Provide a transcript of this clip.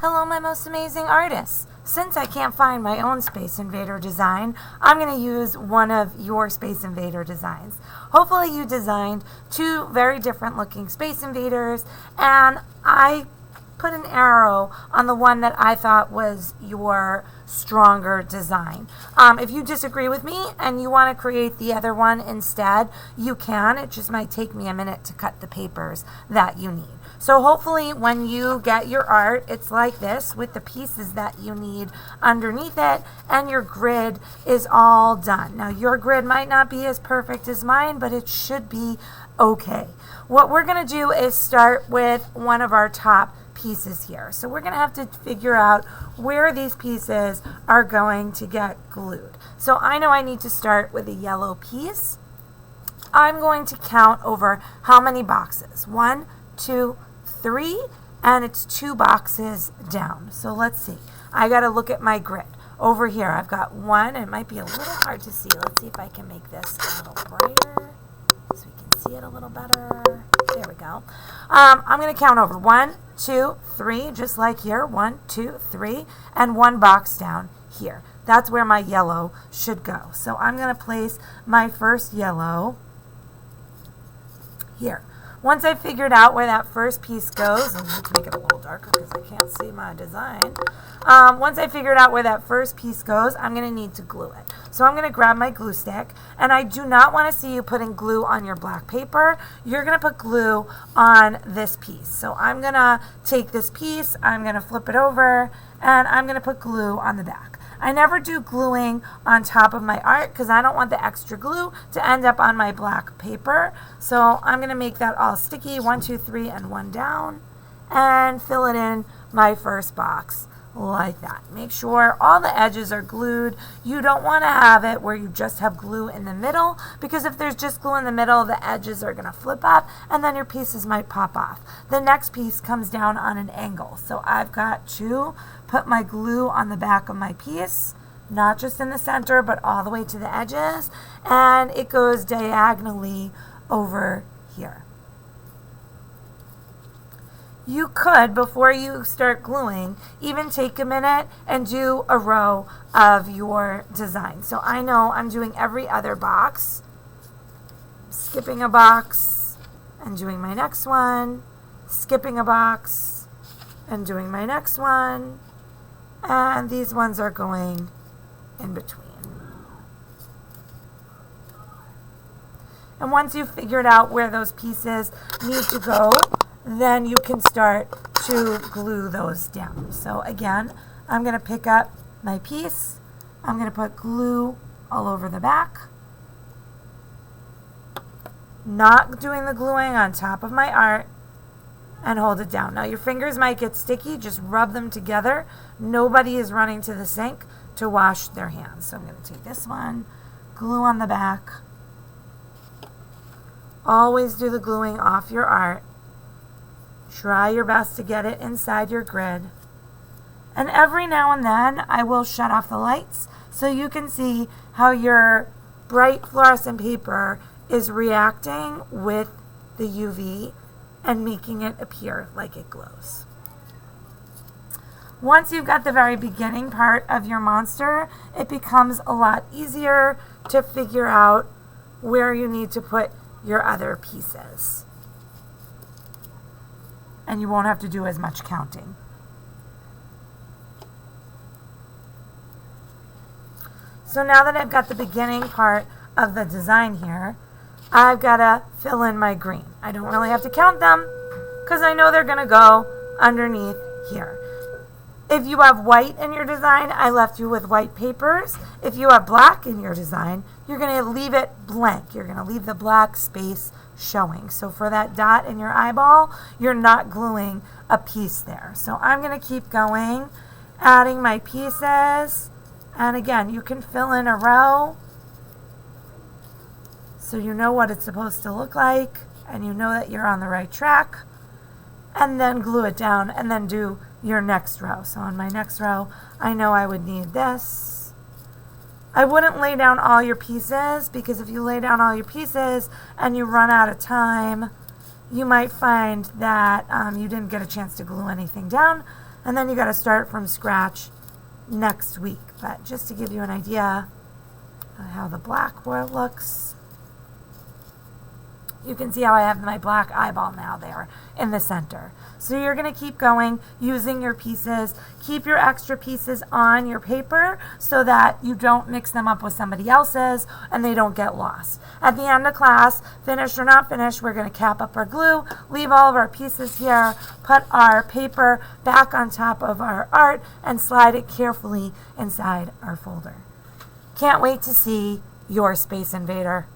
Hello, my most amazing artists. Since I can't find my own Space Invader design, I'm going to use one of your Space Invader designs. Hopefully you designed two very different looking Space Invaders, and I put an arrow on the one that I thought was your stronger design. If you disagree with me and you want to create the other one instead, you can. It just might take me a minute to cut the papers that you need. So hopefully when you get your art, it's like this with the pieces that you need underneath it, and your grid is all done. Now your grid might not be as perfect as mine, but it should be okay. What we're going to do is start with one of our top pieces here. So we're going to have to figure out where these pieces are going to get glued. So I know I need to start with a yellow piece. I'm going to count over how many boxes. 1, 2, 3, and it's 2 boxes down. So let's see. I got to look at my grid. Over here I've got 1. It might be a little hard to see. Let's see if I can make this a little brighter so we can see it a little better. There we go. I'm going to count over 1, 2, 3, just like here. 1, 2, 3, and 1 box down here. That's where my yellow should go. So I'm going to place my first yellow here. Once I figured out where that first piece goes, and let's make it a little darker because I can't see my design. Once I figured out where that first piece goes, I'm going to need to glue it. So I'm going to grab my glue stick, and I do not want to see you putting glue on your black paper. You're going to put glue on this piece. So I'm going to take this piece, I'm going to flip it over, and I'm going to put glue on the back. I never do gluing on top of my art because I don't want the extra glue to end up on my black paper. So I'm going to make that all sticky. 1, 2, 3, and 1 down. And fill it in my first box like that. Make sure all the edges are glued. You don't want to have it where you just have glue in the middle, because if there's just glue in the middle, the edges are going to flip up and then your pieces might pop off. The next piece comes down on an angle. So I've got to put my glue on the back of my piece, not just in the center, but all the way to the edges, and it goes diagonally over here. You could, before you start gluing, even take a minute and do a row of your design. So I know I'm doing every other box, skipping a box and doing my next one, skipping a box and doing my next one, and these ones are going in between. And once you've figured out where those pieces need to go, then you can start to glue those down. So again, I'm going to pick up my piece. I'm going to put glue all over the back. Not doing the gluing on top of my art, and hold it down. Now your fingers might get sticky. Just rub them together. Nobody is running to the sink to wash their hands. So I'm going to take this one, glue on the back. Always do the gluing off your art. Try your best to get it inside your grid. And every now and then I will shut off the lights so you can see how your bright fluorescent paper is reacting with the UV and making it appear like it glows. Once you've got the very beginning part of your monster, it becomes a lot easier to figure out where you need to put your other pieces. And you won't have to do as much counting. So now that I've got the beginning part of the design here, I've got to fill in my green. I don't really have to count them because I know they're going to go underneath here. If you have white in your design, I left you with white papers. If you have black in your design, you're going to leave it blank. You're going to leave the black space showing. So for that dot in your eyeball, you're not gluing a piece there. So I'm going to keep going, adding my pieces. And again, you can fill in a row so you know what it's supposed to look like and you know that you're on the right track. And then glue it down and then do your next row. So on my next row, I know I would need this. I wouldn't lay down all your pieces, because if you lay down all your pieces and you run out of time, you might find that you didn't get a chance to glue anything down. And then you got to start from scratch next week. But just to give you an idea of how the blackboard looks, you can see how I have my black eyeball now there in the center. So you're going to keep going using your pieces. Keep your extra pieces on your paper so that you don't mix them up with somebody else's and they don't get lost. At the end of class, finished or not finished, we're going to cap up our glue, leave all of our pieces here, put our paper back on top of our art, and slide it carefully inside our folder. Can't wait to see your Space Invader.